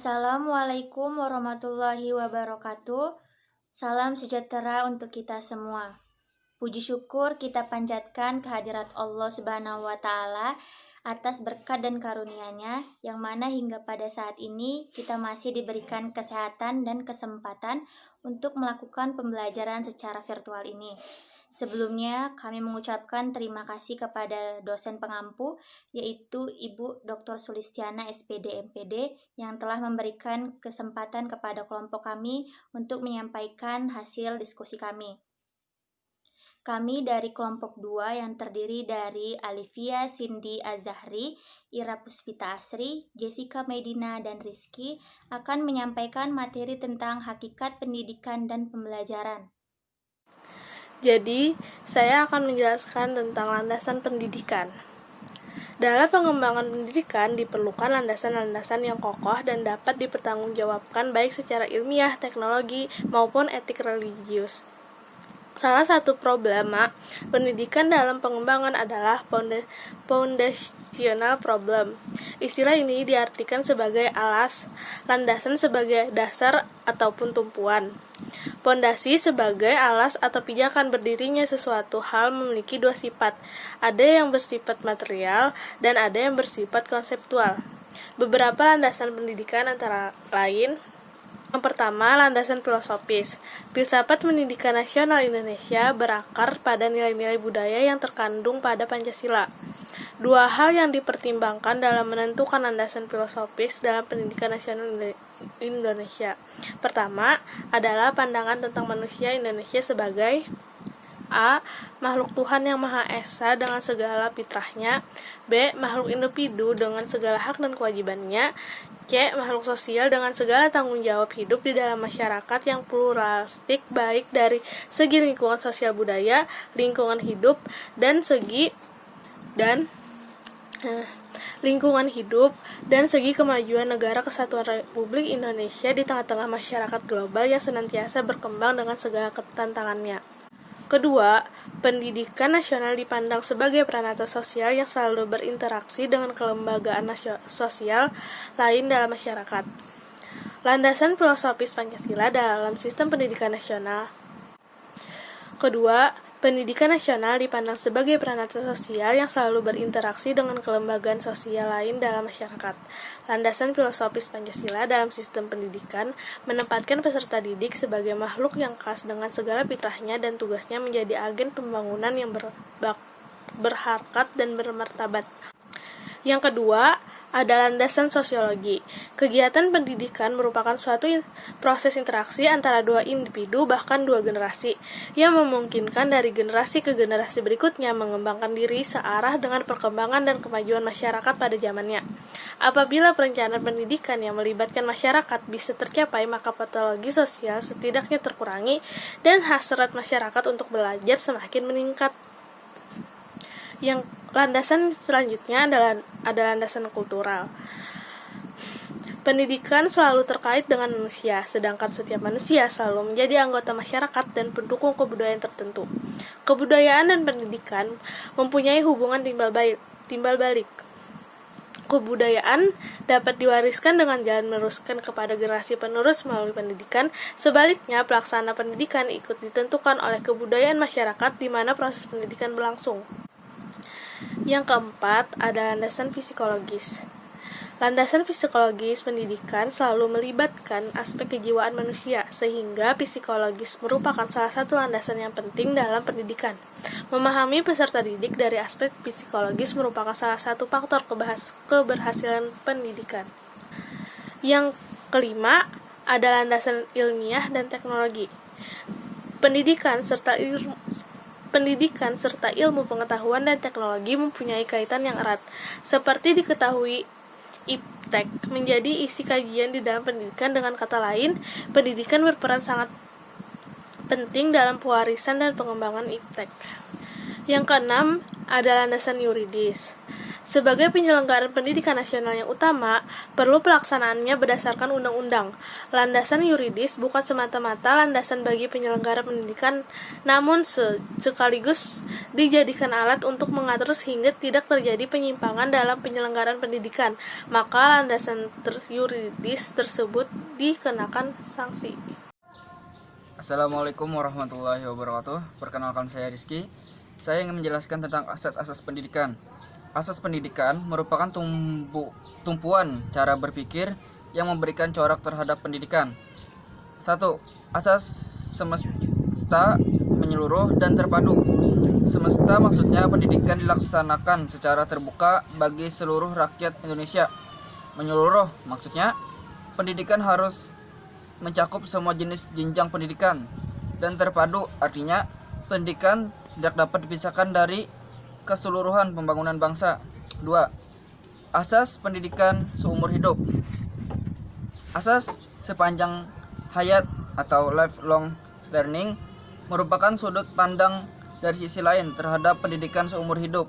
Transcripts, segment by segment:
Assalamualaikum warahmatullahi wabarakatuh. Salam sejahtera untuk kita semua. Puji syukur kita panjatkan kehadirat Allah Subhanahu wa Ta'ala atas berkat dan karunia-Nya, yang mana hingga pada saat ini kita masih diberikan kesehatan dan kesempatan untuk melakukan pembelajaran secara virtual ini. Sebelumnya kami mengucapkan terima kasih kepada dosen pengampu, yaitu Ibu Dr. Sulistiana SPD MPD, yang telah memberikan kesempatan kepada kelompok kami untuk menyampaikan hasil diskusi kami. Kami dari kelompok 2 yang terdiri dari Alivia Cindy Azahri, Ira Puspita Asri, Jessica Medina, dan Rizky akan menyampaikan materi tentang hakikat pendidikan dan pembelajaran. Jadi, saya akan menjelaskan tentang landasan pendidikan. Dalam pengembangan pendidikan diperlukan landasan-landasan yang kokoh dan dapat dipertanggungjawabkan baik secara ilmiah, teknologi, maupun etik religius. Salah satu problema pendidikan dalam pengembangan adalah foundational problem. Istilah ini diartikan sebagai alas, landasan sebagai dasar ataupun tumpuan. Pondasi sebagai alas atau pijakan berdirinya sesuatu hal memiliki dua sifat, ada yang bersifat material dan ada yang bersifat konseptual. Beberapa landasan pendidikan antara lain: yang pertama, landasan filosofis. Filsafat pendidikan nasional Indonesia berakar pada nilai-nilai budaya yang terkandung pada Pancasila. Dua hal yang dipertimbangkan dalam menentukan landasan filosofis dalam pendidikan nasional Indonesia. Pertama, adalah pandangan tentang manusia Indonesia sebagai A. Makhluk Tuhan yang Maha Esa dengan segala fitrahnya. B. Makhluk individu dengan segala hak dan kewajibannya. C. Makhluk sosial dengan segala tanggung jawab hidup di dalam masyarakat yang pluralistik baik dari segi lingkungan sosial budaya, lingkungan hidup, dan segi kemajuan negara kesatuan Republik Indonesia di tengah-tengah masyarakat global yang senantiasa berkembang dengan segala tantangannya. Kedua, pendidikan nasional dipandang sebagai peranata sosial yang selalu berinteraksi dengan kelembagaan sosial lain dalam masyarakat. Landasan filosofis Pancasila dalam sistem pendidikan nasional. Kedua, pendidikan nasional dipandang sebagai peranata sosial yang selalu berinteraksi dengan kelembagaan sosial lain dalam masyarakat. Landasan filosofis Pancasila dalam sistem pendidikan menempatkan peserta didik sebagai makhluk yang khas dengan segala fitrahnya dan tugasnya menjadi agen pembangunan yang berharkat dan bermartabat. Yang kedua, ada landasan sosiologi. Kegiatan pendidikan merupakan suatu proses interaksi antara dua individu, bahkan dua generasi, yang memungkinkan dari generasi ke generasi berikutnya mengembangkan diri searah dengan perkembangan dan kemajuan masyarakat pada zamannya. Apabila perencanaan pendidikan yang melibatkan masyarakat bisa tercapai, maka patologi sosial setidaknya terkurangi dan hasrat masyarakat untuk belajar semakin meningkat. Yang landasan selanjutnya adalah landasan kultural. Pendidikan selalu terkait dengan manusia, sedangkan setiap manusia selalu menjadi anggota masyarakat dan pendukung kebudayaan tertentu. Kebudayaan dan pendidikan mempunyai hubungan timbal balik. Kebudayaan dapat diwariskan dengan jalan meneruskan kepada generasi penerus melalui pendidikan. Sebaliknya, pelaksana pendidikan ikut ditentukan oleh kebudayaan masyarakat di mana proses pendidikan berlangsung. Yang keempat, ada landasan psikologis. Landasan psikologis pendidikan selalu melibatkan aspek kejiwaan manusia, sehingga psikologis merupakan salah satu landasan yang penting dalam pendidikan. Memahami peserta didik dari aspek psikologis merupakan salah satu faktor keberhasilan pendidikan. Yang kelima, ada landasan ilmiah dan teknologi. Pendidikan serta ilmu pengetahuan dan teknologi mempunyai kaitan yang erat. Seperti diketahui, iptek menjadi isi kajian di dalam pendidikan. Dengan kata lain, pendidikan berperan sangat penting dalam pewarisan dan pengembangan iptek. Yang keenam, ada landasan yuridis. Sebagai penyelenggaraan pendidikan nasional yang utama, perlu pelaksanaannya berdasarkan undang-undang. Landasan yuridis bukan semata-mata landasan bagi penyelenggara pendidikan, namun sekaligus dijadikan alat untuk mengatur sehingga tidak terjadi penyimpangan dalam penyelenggaraan pendidikan. Maka landasan yuridis tersebut dikenakan sanksi. Assalamualaikum warahmatullahi wabarakatuh. Perkenalkan, saya Rizky. Saya ingin menjelaskan tentang asas-asas pendidikan. Asas pendidikan merupakan tumpuan cara berpikir yang memberikan corak terhadap pendidikan. 1. Asas semesta menyeluruh dan terpadu. Semesta maksudnya pendidikan dilaksanakan secara terbuka bagi seluruh rakyat Indonesia. Menyeluruh maksudnya pendidikan harus mencakup semua jenis jenjang pendidikan. Dan terpadu artinya pendidikan tidak dapat dipisahkan dari keseluruhan pembangunan bangsa. 2. Asas pendidikan seumur hidup. Asas sepanjang hayat atau lifelong learning merupakan sudut pandang dari sisi lain terhadap pendidikan seumur hidup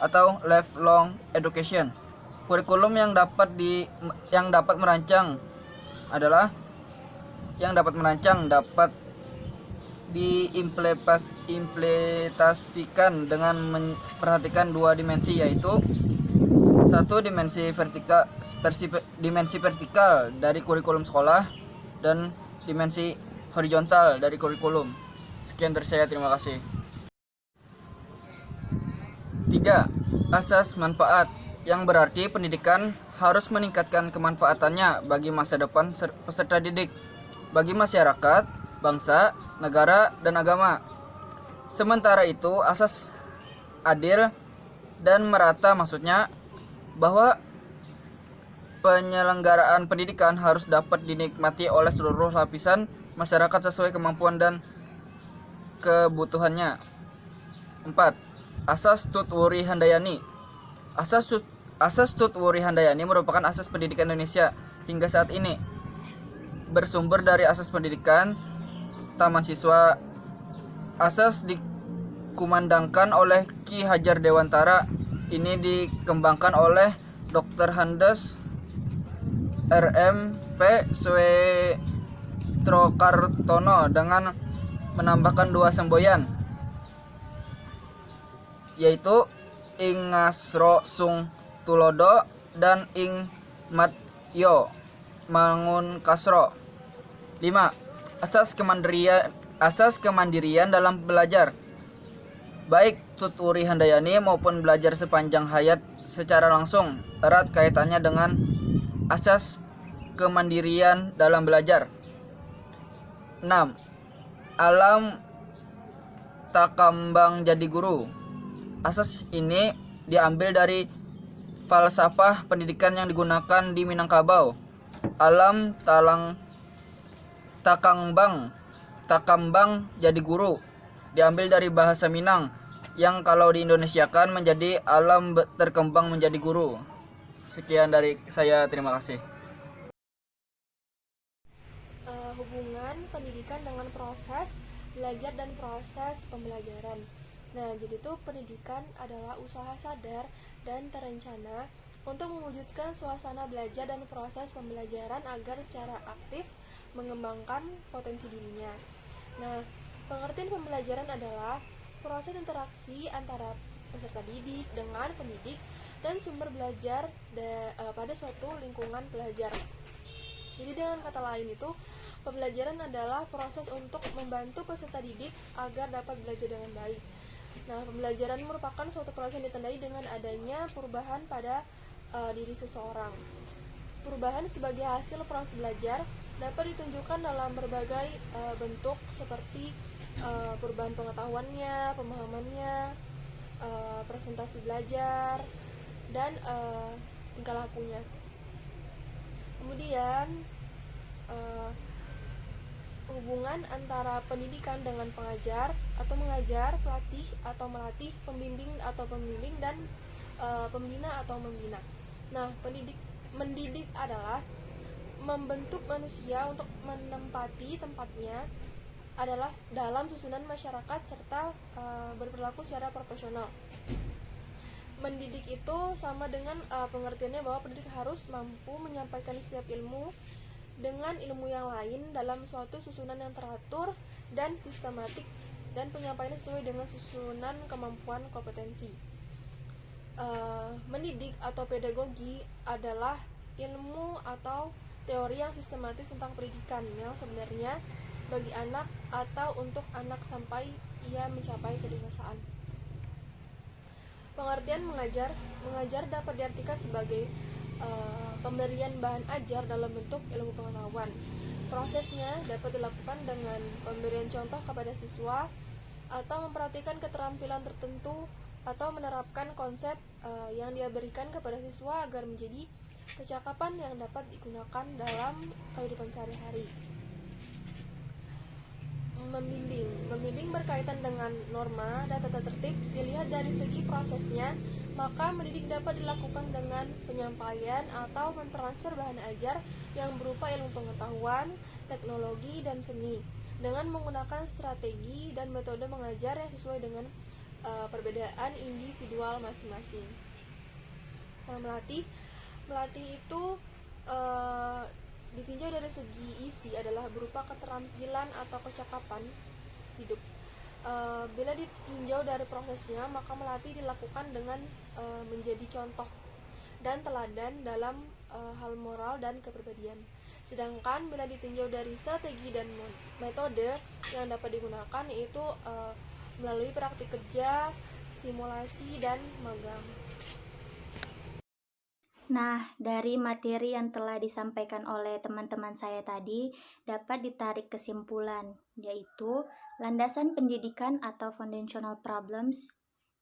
atau lifelong education. Kurikulum yang dapat merancang dapat diimplementasikan dengan memperhatikan dua dimensi, yaitu satu dimensi vertikal dari kurikulum sekolah dan dimensi horizontal dari kurikulum. Sekian dari saya, terima kasih. 3. Asas manfaat, yang berarti pendidikan harus meningkatkan kemanfaatannya bagi masa depan peserta didik, bagi masyarakat, bangsa, negara, dan agama. Sementara itu, asas adil dan merata maksudnya bahwa penyelenggaraan pendidikan harus dapat dinikmati oleh seluruh lapisan masyarakat sesuai kemampuan dan kebutuhannya. 4. Asas Tutwuri Handayani. Asas Tutwuri Handayani merupakan asas pendidikan Indonesia hingga saat ini. Bersumber dari asas pendidikan Taman Siswa. Asas dikumandangkan oleh Ki Hajar Dewantara. Ini dikembangkan oleh Dr. Handes RMP Swetrokartono dengan menambahkan dua semboyan, yaitu Ing Ngasro Sung Tulodo dan Ing Matyo Mangun Kasro. 5. Asas kemandirian dalam belajar. Baik Tutwuri Handayani maupun belajar sepanjang hayat secara langsung erat kaitannya dengan asas kemandirian dalam belajar. 6. Alam takambang jadi guru. Asas ini diambil dari falsafah pendidikan yang digunakan di Minangkabau. Alam takambang jadi guru diambil dari bahasa Minang yang kalau diindonesiakan menjadi alam terkembang menjadi guru. Sekian dari saya, terima kasih. Hubungan pendidikan dengan proses belajar dan proses pembelajaran. Nah, jadi tuh pendidikan adalah usaha sadar dan terencana untuk mewujudkan suasana belajar dan proses pembelajaran agar secara aktif mengembangkan potensi dirinya. Nah, pengertian pembelajaran adalah proses interaksi antara peserta didik dengan pendidik dan sumber belajar pada suatu lingkungan belajar. Jadi dengan kata lain itu, pembelajaran adalah proses untuk membantu peserta didik agar dapat belajar dengan baik. Nah, pembelajaran merupakan suatu proses yang ditandai dengan adanya perubahan pada diri seseorang. Perubahan sebagai hasil proses belajar dapat ditunjukkan dalam berbagai bentuk seperti perubahan pengetahuannya, pemahamannya, presentasi belajar, dan tingkah lakunya. Kemudian hubungan antara pendidikan dengan pengajar atau mengajar, pelatih atau melatih, pembimbing atau pembimbing, dan pembina atau membina. Nah, mendidik adalah membentuk manusia untuk menempati tempatnya adalah dalam susunan masyarakat serta berperilaku secara proporsional. mendidik itu sama dengan pengertiannya bahwa pendidik harus mampu menyampaikan setiap ilmu dengan ilmu yang lain dalam suatu susunan yang teratur dan sistematik, dan penyampaiannya sesuai dengan susunan kemampuan kompetensi. Mendidik atau pedagogi adalah ilmu atau teori yang sistematis tentang pendidikan yang sebenarnya bagi anak atau untuk anak sampai ia mencapai kedewasaan. Pengertian mengajar dapat diartikan sebagai pemberian bahan ajar dalam bentuk ilmu pengetahuan. Prosesnya dapat dilakukan dengan pemberian contoh kepada siswa atau memperhatikan keterampilan tertentu atau menerapkan konsep yang dia berikan kepada siswa agar menjadi kecakapan yang dapat digunakan dalam kehidupan sehari-hari. Membimbing berkaitan dengan norma dan tata tertib. Dilihat dari segi prosesnya, maka mendidik dapat dilakukan dengan penyampaian atau mentransfer bahan ajar yang berupa ilmu pengetahuan, teknologi, dan seni dengan menggunakan strategi dan metode mengajar yang sesuai dengan perbedaan individual masing-masing. Nah, melatih itu ditinjau dari segi isi adalah berupa keterampilan atau kecakapan hidup. Bila ditinjau dari prosesnya, maka melatih dilakukan dengan menjadi contoh dan teladan dalam hal moral dan kepribadian. Sedangkan bila ditinjau dari strategi dan metode yang dapat digunakan, yaitu melalui praktik kerja, stimulasi, dan magang. Nah, dari materi yang telah disampaikan oleh teman-teman saya tadi, dapat ditarik kesimpulan, yaitu landasan pendidikan atau foundational problems.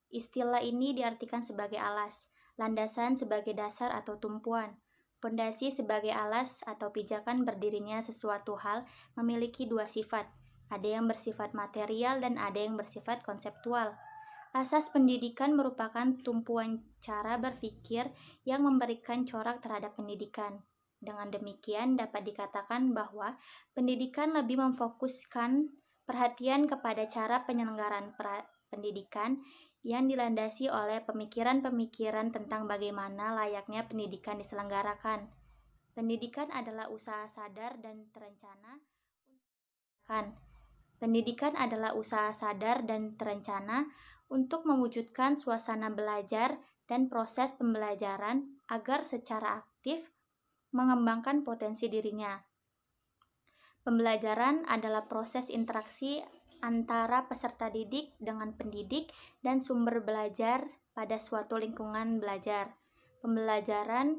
Istilah ini diartikan sebagai alas, landasan sebagai dasar atau tumpuan, pondasi sebagai alas atau pijakan berdirinya sesuatu hal memiliki dua sifat, ada yang bersifat material dan ada yang bersifat konseptual. Asas pendidikan merupakan tumpuan cara berpikir yang memberikan corak terhadap pendidikan. Dengan demikian, dapat dikatakan bahwa pendidikan lebih memfokuskan perhatian kepada cara penyelenggaraan pendidikan yang dilandasi oleh pemikiran-pemikiran tentang bagaimana layaknya pendidikan diselenggarakan. Pendidikan adalah usaha sadar dan terencana. Pendidikan adalah usaha sadar dan terencana untuk mewujudkan suasana belajar dan proses pembelajaran agar secara aktif mengembangkan potensi dirinya. Pembelajaran adalah proses interaksi antara peserta didik dengan pendidik dan sumber belajar pada suatu lingkungan belajar. Pembelajaran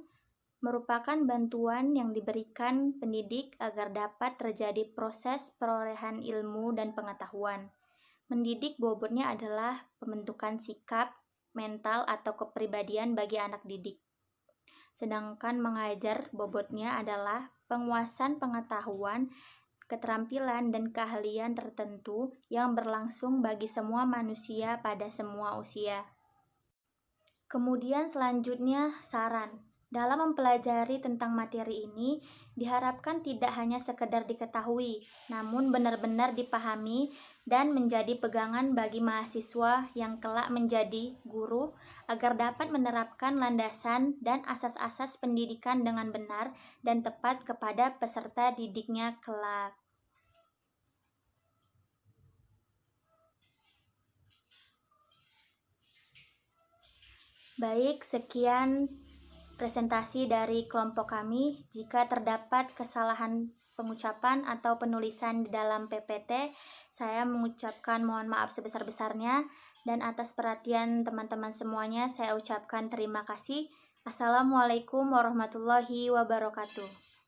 merupakan bantuan yang diberikan pendidik agar dapat terjadi proses perolehan ilmu dan pengetahuan. Mendidik bobotnya adalah pembentukan sikap, mental, atau kepribadian bagi anak didik. Sedangkan mengajar bobotnya adalah penguasaan pengetahuan, keterampilan, dan keahlian tertentu yang berlangsung bagi semua manusia pada semua usia. Kemudian selanjutnya saran. Dalam mempelajari tentang materi ini, diharapkan tidak hanya sekedar diketahui, namun benar-benar dipahami dan menjadi pegangan bagi mahasiswa yang kelak menjadi guru agar dapat menerapkan landasan dan asas-asas pendidikan dengan benar dan tepat kepada peserta didiknya kelak. Baik, sekian presentasi dari kelompok kami. Jika terdapat kesalahan pengucapan atau penulisan di dalam PPT, saya mengucapkan mohon maaf sebesar-besarnya, dan atas perhatian teman-teman semuanya saya ucapkan terima kasih. Assalamualaikum warahmatullahi wabarakatuh.